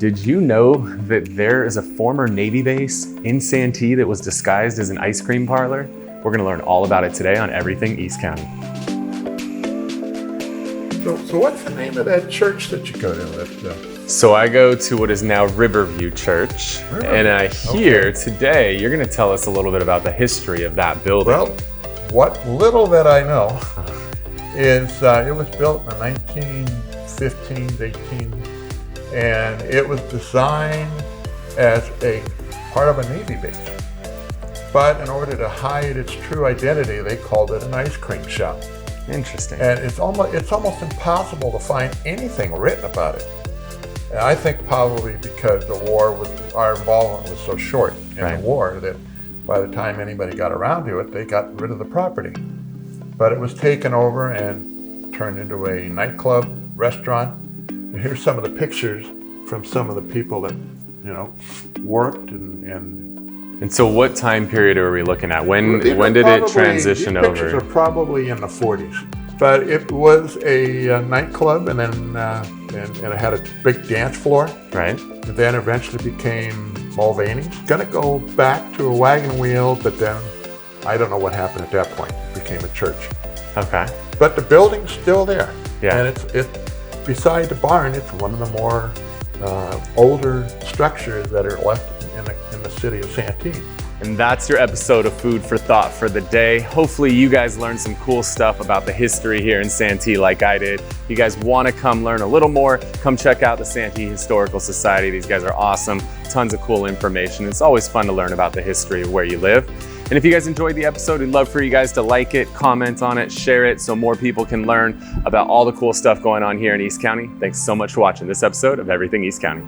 Did you know that there is a former Navy base in Santee that was disguised as an ice cream parlor? We're going to learn all about it today on Everything East County. So what's the name of that church that you go to? So I go to what is now Riverview Church, and I hear today you're going to tell us a little bit about the history of that building. Well, what little that I know is it was built in the 1915s, 18s, and it was designed as a part of a Navy base. But in order to hide its true identity, they called it an ice cream shop. Interesting. And it's almost impossible to find anything written about it. And I think probably because our involvement was so short in the war that by the time anybody got around to it, they got rid of the property. But it was taken over and turned into a nightclub, restaurant. And here's some of the pictures from some of the people that, worked And so what time period are we looking at? When did it transition over? These pictures are probably in the 40s. But it was a nightclub, and then it had a big dance floor. Right. And then eventually became Mulvaneys. Gonna go back to a wagon wheel, but then I don't know what happened at that point. It became a church. Okay. But the building's still there. Yeah. And it's beside the barn. It's one of the more older structures that are left in the city of Santee. And that's your episode of Food for Thought for the day. Hopefully you guys learned some cool stuff about the history here in Santee like I did. If you guys want to come learn a little more, come check out the Santee Historical Society. These guys are awesome. Tons of cool information. It's always fun to learn about the history of where you live. And if you guys enjoyed the episode, we'd love for you guys to like it, comment on it, share it so more people can learn about all the cool stuff going on here in East County. Thanks so much for watching this episode of Everything East County.